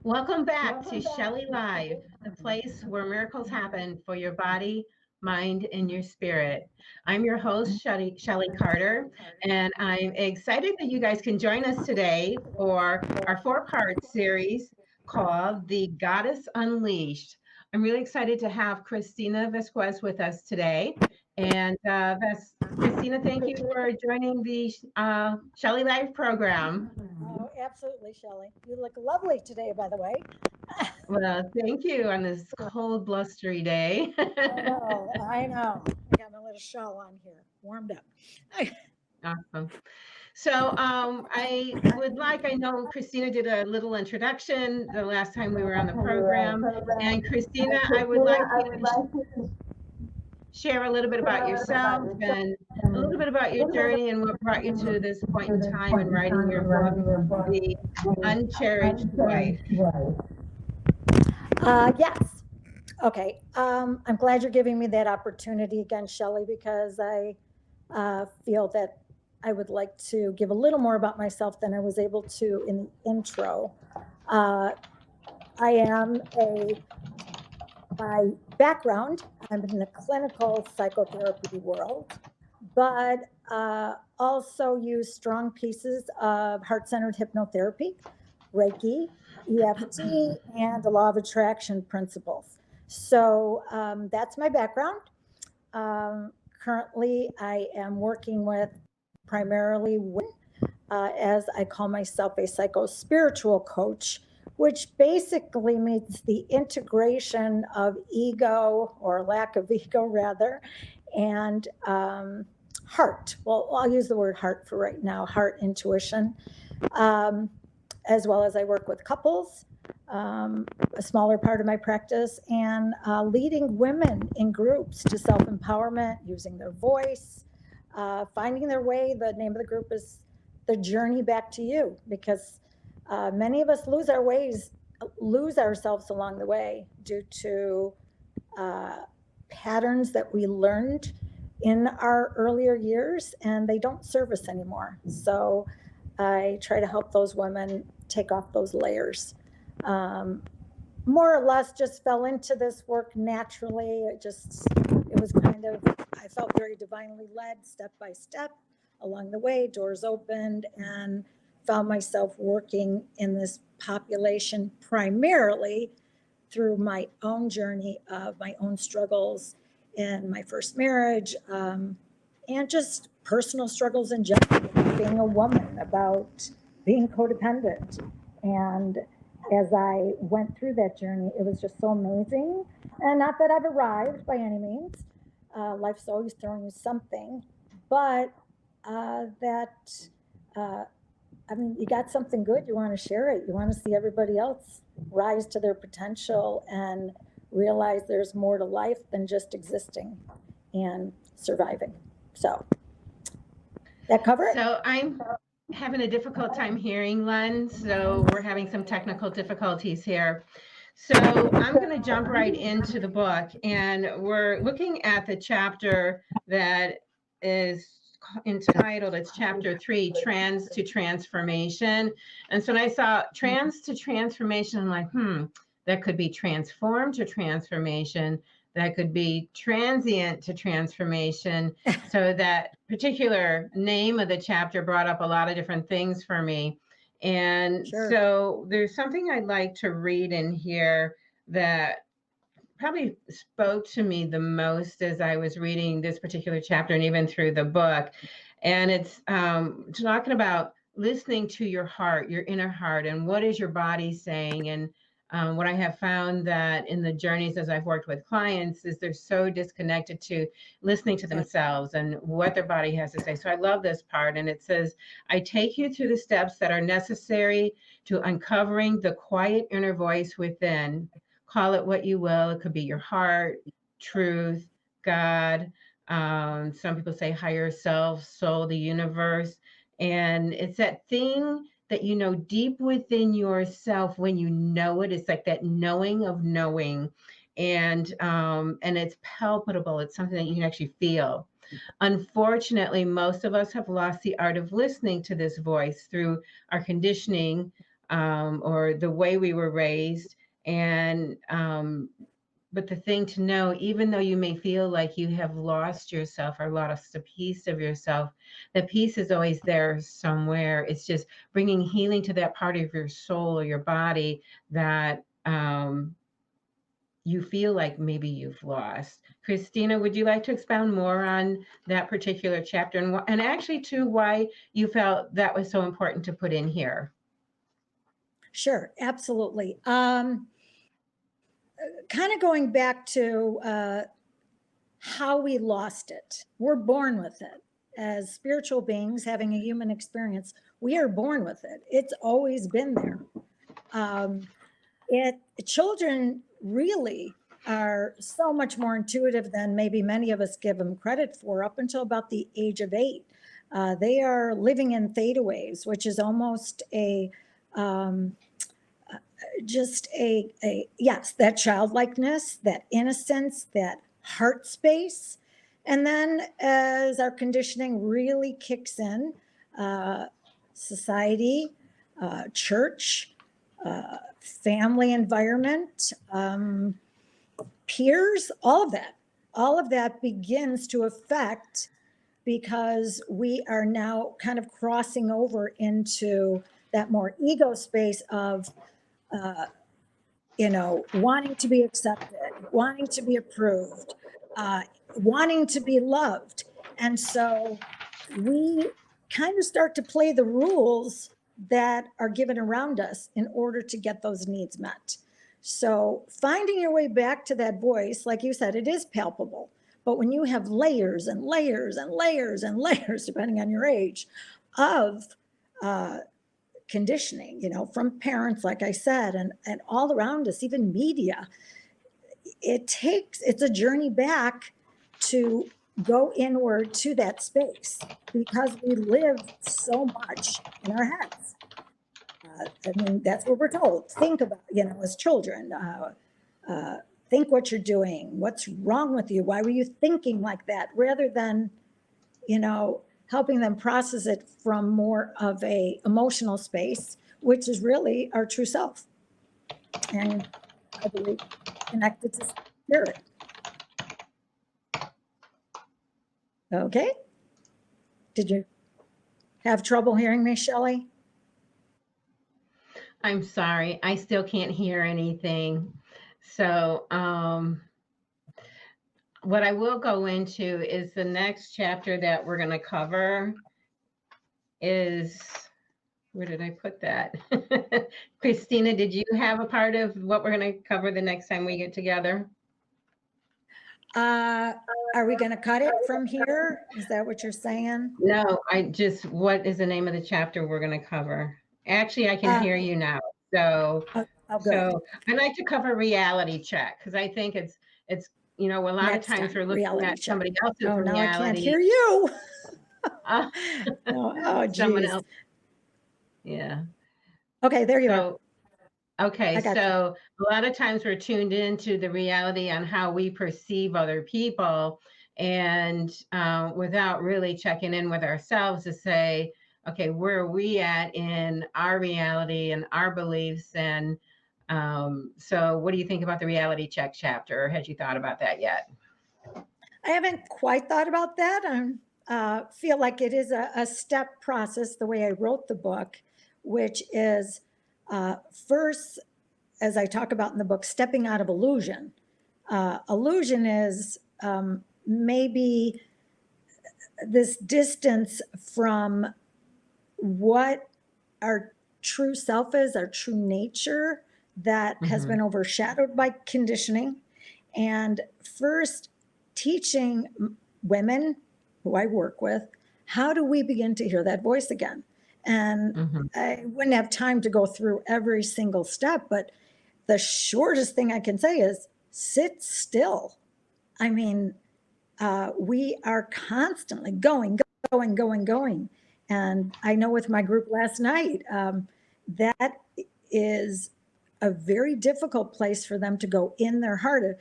Welcome back to Shellie Live, the place where miracles happen for your body, mind, and your spirit. I'm your host, Shellie Carter, and I'm excited that you guys can join us today for our four-part series called The Goddess Unleashed. I'm really excited to have Christina Vazquez with us today. And Christina, thank you for joining the Shellie Live program. Oh, absolutely, Shellie. You look lovely today, by the way. Well, thank you on this cold, blustery day. I know, I know. I got my little shawl on here, warmed up. Awesome. So I know Christina did a little introduction the last time we were on the program. And Christina, I would like you to share a little bit about yourself and a little bit about your journey and what brought you to this point in time in writing your book, The Uncherished Wife. Yes. Okay. I'm glad you're giving me that opportunity again, Shellie, because I feel that I would like to give a little more about myself than I was able to in the intro. Uh, I am by background, I'm in the clinical psychotherapy world, but also use strong pieces of heart centered hypnotherapy, Reiki, EFT, and the law of attraction principles. So that's my background. Currently, I am working with primarily women, as I call myself a psycho spiritual coach, which basically means the integration of ego or lack of ego, rather, and heart. Well, I'll use the word heart for right now, heart intuition, um, as well as I work with couples, a smaller part of my practice, and leading women in groups to self empowerment, using their voice, finding their way. The name of the group is The Journey Back to You, because many of us lose ourselves along the way due to uh, patterns that we learned in our earlier years, and they don't serve us anymore. So I try to help those women take off those layers. Um, More or less just fell into this work naturally. It was kind of, I felt very divinely led step by step along the way. Doors opened and found myself working in this population primarily through my own journey of my own struggles in my first marriage, and just personal struggles in general, being a woman, about being codependent. And as I went through that journey, it was just so amazing. And not that I've arrived by any means. Life's always throwing you something, but that I mean, you got something good, you want to share it. You want to see everybody else rise to their potential and realize there's more to life than just existing and surviving. So, that cover it? So I'm having a difficult time hearing, Len. So we're having some technical difficulties here. So I'm going to jump right into the book, and we're looking at the chapter that is entitled, it's chapter 3, Trans to Transformation. And so when I saw trans to transformation, I'm like, that could be transform to transformation. That could be transient to transformation. So that particular name of the chapter brought up a lot of different things for me. And Sure. so there's something I'd like to read in here that probably spoke to me the most as I was reading this particular chapter and even through the book. And it's talking about listening to your heart, your inner heart, and what is your body saying. And what I have found that in the journeys as I've worked with clients is they're so disconnected to listening to themselves and what their body has to say. So I love this part. And it says, I take you through the steps that are necessary to uncovering the quiet inner voice within. Call it what you will. It could be your heart, truth, God. Some people say higher self, soul, the universe. And it's that thing that you know deep within yourself when you know it. It's like that knowing of knowing. And it's palpable. It's something that you can actually feel. Unfortunately, most of us have lost the art of listening to this voice through our conditioning, or the way we were raised. And but the thing to know, even though you may feel like you have lost yourself or lost a piece of yourself, the piece is always there somewhere. It's just bringing healing to that part of your soul or your body that you feel like maybe you've lost. Christina, would you like to expound more on that particular chapter, and actually too why you felt that was so important to put in here? Sure, absolutely. Kind of going back to how we lost it. We're born with it. As spiritual beings having a human experience, we are born with it. It's always been there. Children really are so much more intuitive than maybe many of us give them credit for up until about the age of 8. They are living in theta waves, which is almost just yes, that childlikeness, that innocence, that heart space. And then as our conditioning really kicks in, society, church, family environment, peers, all of that begins to affect, because we are now kind of crossing over into that more ego space of wanting to be accepted, wanting to be approved, wanting to be loved. And so we kind of start to play the rules that are given around us in order to get those needs met. So finding your way back to that voice, like you said, it is palpable. But when you have layers and layers and layers and layers, depending on your age, of conditioning, from parents, like I said, and all around us, even media, it's a journey back to go inward to that space, because we live so much in our heads. I mean, that's what we're told. Think about, as children, think what you're doing, what's wrong with you, why were you thinking like that, rather than, helping them process it from more of a emotional space, which is really our true self. And I believe connected to spirit. Okay. Did you have trouble hearing me, Shellie? I'm sorry, I still can't hear anything. So what I will go into is the next chapter that we're going to cover is, where did I put that? Christina, did you have a part of what we're going to cover the next time we get together? Are we going to cut it from here? Is that what you're saying? No, what is the name of the chapter we're going to cover? Actually, I can hear you now. So, so I like to cover reality check, because I think it's a lot Next of times time, we're looking reality at check. somebody else's reality. Now I can't hear you. Someone geez. else. Yeah. Okay, there you are. Okay, so a lot of times we're tuned into the reality on how we perceive other people, and without really checking in with ourselves to say, okay, where are we at in our reality and our beliefs? And so what do you think about the reality check chapter? Or had you thought about that yet? I haven't quite thought about that. I feel like it is a step process, the way I wrote the book, which is first, as I talk about in the book, stepping out of illusion. Illusion is maybe this distance from what our true self is, our true nature, that has been overshadowed by conditioning. And first, teaching women who I work with, how do we begin to hear that voice again? And I wouldn't have time to go through every single step, but the shortest thing I can say is sit still. I mean, we are constantly going. And I know with my group last night, that is a very difficult place for them to go in their heart.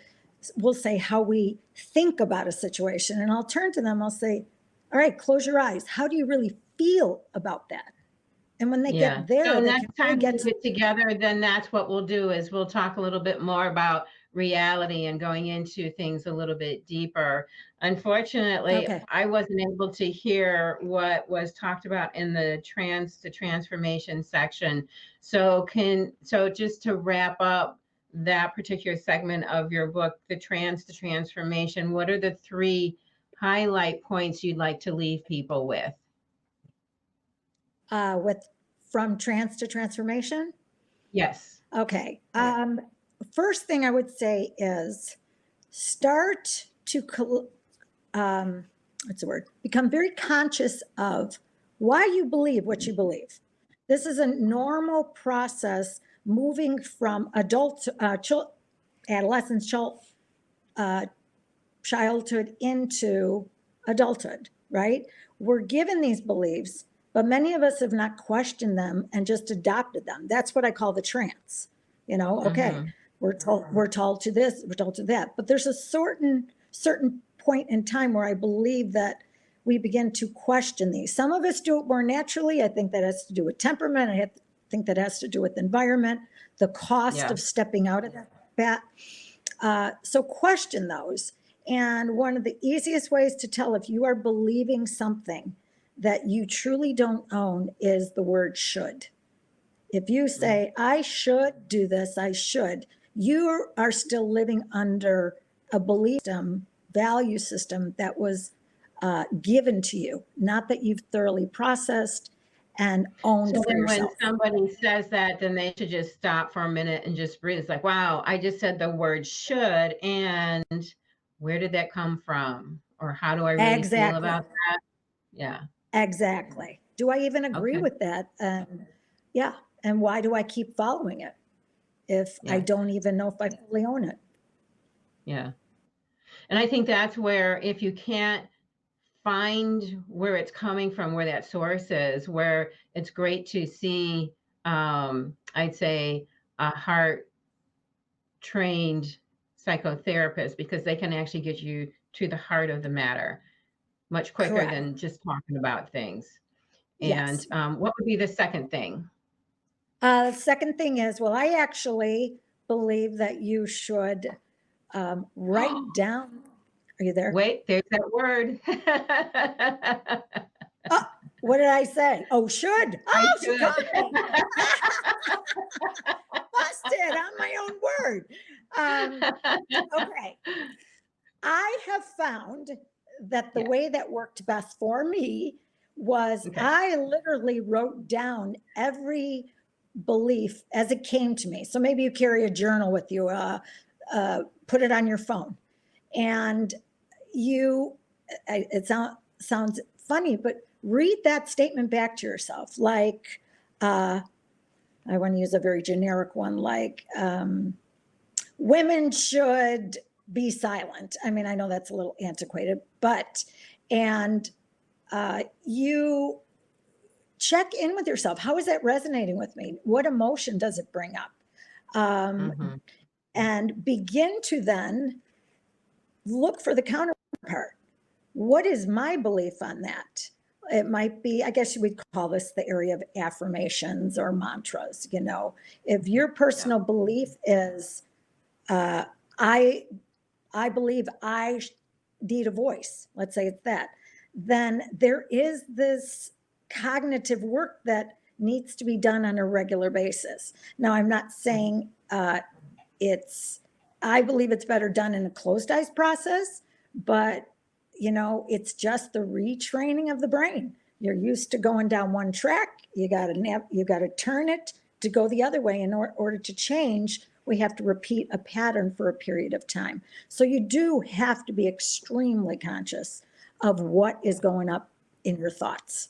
We'll say how we think about a situation, and I'll turn to them, I'll say, all right, close your eyes. How do you really feel about that? And when they Yeah. get there, So they can next really time we get to, get together, then that's what we'll do is we'll talk a little bit more about reality and going into things a little bit deeper. Unfortunately, okay. I wasn't able to hear what was talked about in the transformation section. So just to wrap up that particular segment of your book, the to transformation, what are the three highlight points you'd like to leave people with? With from trance to transformation. Yes. Okay. First thing I would say is start to what's the word? Become very conscious of why you believe what you believe. This is a normal process moving from adolescence, childhood into adulthood, right? We're given these beliefs, but many of us have not questioned them and just adopted them. That's what I call the trance. Okay, Mm-hmm. we're told to this, we're told to that, but there's a certain point in time where I believe that we begin to question these. Some of us do it more naturally. I think that has to do with temperament. think that has to do with environment, the cost Yeah. of stepping out of that. So question those. And one of the easiest ways to tell if you are believing something that you truly don't own is the word should. If you say, I should do this, I should, you are still living under a belief system, value system that was given to you, not that you've thoroughly processed and owned So for then when yourself. somebody says that, then they should just stop for a minute and just breathe. It's like, wow, I just said the word should, and where did that come from? Or how do I really feel Exactly. about that? Yeah. Exactly. Do I even agree Okay. with that? Yeah. And why do I keep following it if I Yeah. don't even know if I fully own it? Yeah. And I think that's where if you can't find where it's coming from, where that source is, where it's great to see, I'd say, a heart trained psychotherapist, because they can actually get you to the heart of the matter much quicker Correct. than just talking about things. And Yes. what would be the second thing? The second thing is, well, I actually believe that you should write down. Are you there? Wait, there's that word. Oh, what did I say? Oh, should. I Oh, she should. caught me. Busted on my own word. Okay. I have found that the Yeah. way that worked best for me was Okay. I literally wrote down every belief as it came to me. So maybe you carry a journal with you, put it on your phone, and it sounds funny, but read that statement back to yourself. Like, I want to use a very generic one, like, women should be silent. I mean, I know that's a little antiquated, but, and you check in with yourself. How is that resonating with me? What emotion does it bring up? Mm-hmm. And begin to then look for the counterpart. What is my belief on that? It might be, I guess you would call this the area of affirmations or mantras. If your personal belief is, uh, I I believe I need a voice, let's say it's that, then there is this cognitive work that needs to be done on a regular basis. Now, I'm not saying I believe it's better done in a closed eyes process, but it's just the retraining of the brain. You're used to going down one track. You got to turn it to go the other way. In order to change, we have to repeat a pattern for a period of time. So you do have to be extremely conscious of what is going up in your thoughts.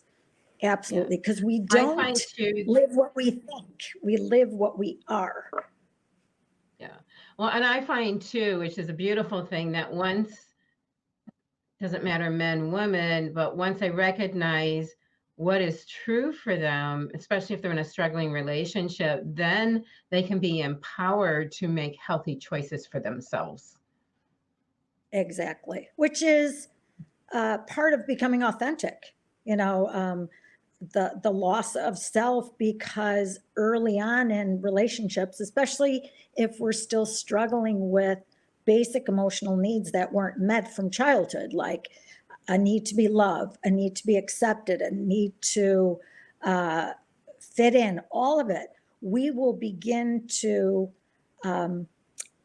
Absolutely. Because we I find don't too, live what we think, we live what we are. yeah. Well, and I find too, which is a beautiful thing, that once, doesn't matter men, women, but once they recognize what is true for them, especially if they're in a struggling relationship, then they can be empowered to make healthy choices for themselves. Exactly. Which is part of becoming authentic. the loss of self, because early on in relationships, especially if we're still struggling with basic emotional needs that weren't met from childhood, like a need to be loved, a need to be accepted, a need to fit in, all of it, we will begin to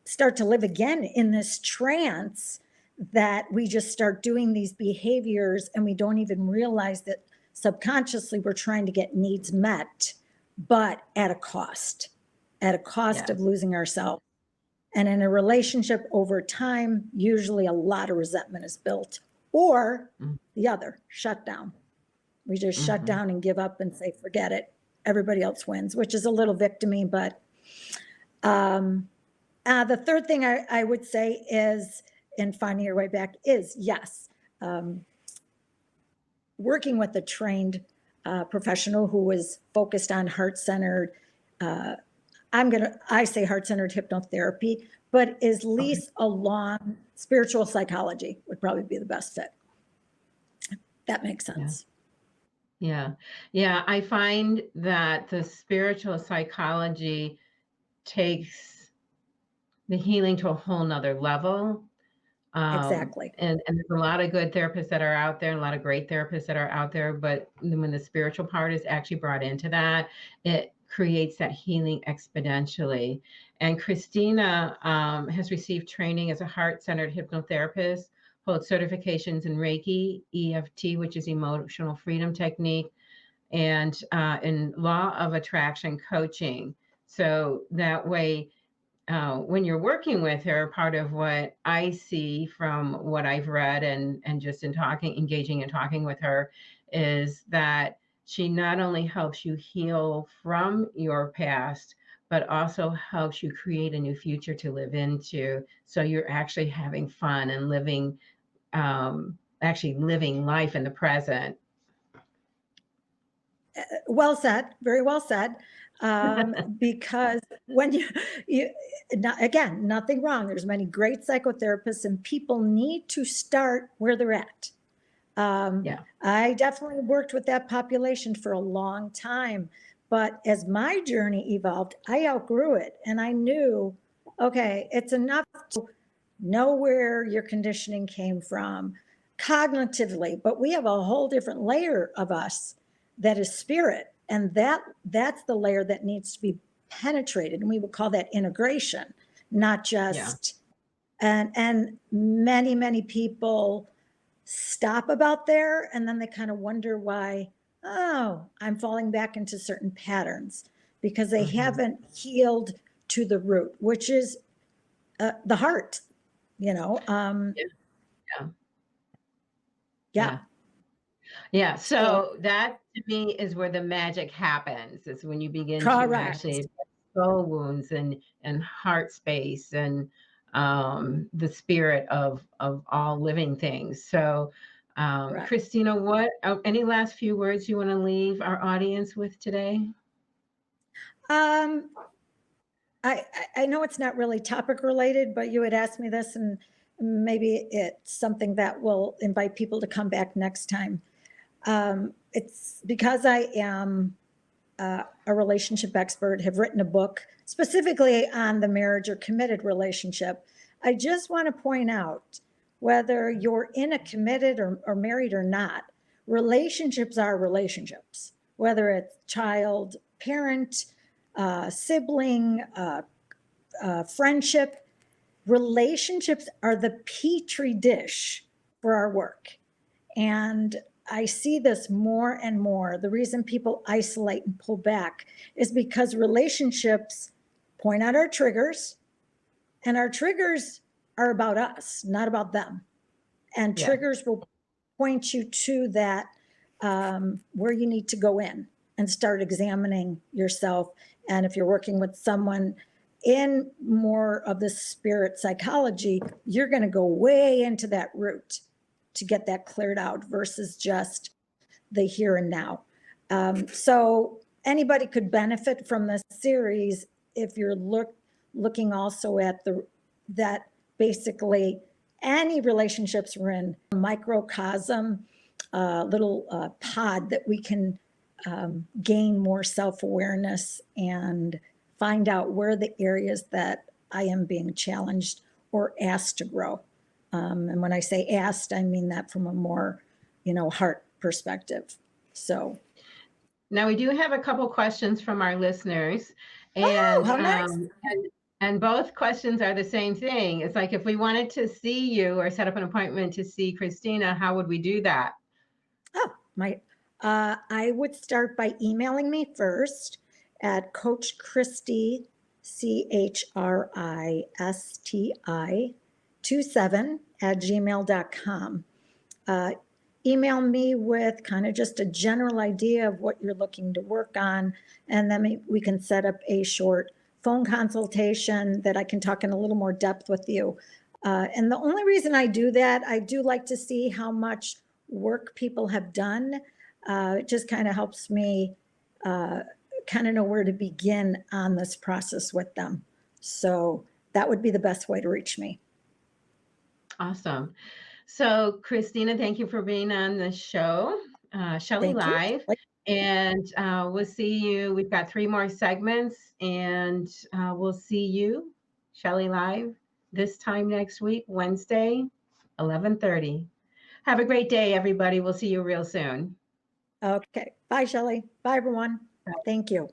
start to live again in this trance that we just start doing these behaviors and we don't even realize that subconsciously we're trying to get needs met, but at a cost Yes. of losing ourselves. And in a relationship over time, usually a lot of resentment is built, or the other, shut down. We just shut down and give up and say, forget it. Everybody else wins, which is a little victim-y, but the third thing I would say is, in finding your way back, is yes, working with a trained professional who is focused on heart-centered, I say heart-centered hypnotherapy, but is least along spiritual psychology would probably be the best fit. That makes sense. Yeah. Yeah. I find that the spiritual psychology takes the healing to a whole nother level. Exactly. And there's a lot of good therapists that are out there, and a lot of great therapists that are out there. But when the spiritual part is actually brought into that, it creates that healing exponentially. And Christina has received training as a heart-centered hypnotherapist, holds certifications in Reiki, EFT, which is emotional freedom technique, and in law of attraction coaching. So that way, when you're working with her, part of what I see from what I've read and just in talking, engaging and talking with her, is that she not only helps you heal from your past, but also helps you create a new future to live into. So you're actually having fun and living, actually living life in the present. Well said, very well said. Because when again, nothing wrong. There's many great psychotherapists, and people need to start where they're at. Yeah. I definitely worked with that population for a long time, but as my journey evolved, I outgrew it, and I knew, okay, it's enough to know where your conditioning came from cognitively, but we have a whole different layer of us that is spirit, and that's the layer that needs to be penetrated, and we would call that integration, not just and many people stop about there, and then they kind of wonder why, oh, I'm falling back into certain patterns, because they haven't healed to the root, which is the heart, you know. Yeah. So that to me is where the magic happens. Is when you begin to Correct. actually soul wounds and heart space and the spirit of all living things. So Christina, what any last few words you want to leave our audience with today? I know it's not really topic related, but you had asked me this, and maybe it's something that will invite people to come back next time. It's because I am a relationship expert, have written a book specifically on the marriage or committed relationship. I just want to point out, whether you're in a committed or married or not, relationships are relationships, whether it's child, parent, sibling, friendship. Relationships are the petri dish for our work. And I see this more and more. The reason people isolate and pull back is because relationships point out our triggers, and our triggers are about us, not about them. And triggers will point you to that, where you need to go in and start examining yourself. And if you're working with someone in more of the spirit psychology, you're going to go way into that root to get that cleared out versus just the here and now. So anybody could benefit from this series if you're looking also at that basically any relationships we're in, a microcosm, little pod that we can gain more self-awareness and find out where the areas that I am being challenged or asked to grow. And when I say asked, I mean that from a more, heart perspective. So. Now we do have a couple questions from our listeners, Oh, how nice. and both questions are the same thing. It's like, if we wanted to see you or set up an appointment to see Christina, how would we do that? Oh, I would start by emailing me first at Coach Christie, CHRISTI27 email me with kind of just a general idea of what you're looking to work on, and then we can set up a short phone consultation that I can talk in a little more depth with you. And the only reason I do that, I do like to see how much work people have done. It just kind of helps me kind of know where to begin on this process with them. So that would be the best way to reach me. Awesome. So, Christina, thank you for being on the show, Shellie Live. And we'll see you. We've got 3 more segments, and we'll see you, Shellie Live, this time next week, Wednesday, 11:30. Have a great day, everybody. We'll see you real soon. Okay. Bye, Shellie. Bye, everyone. Thank you.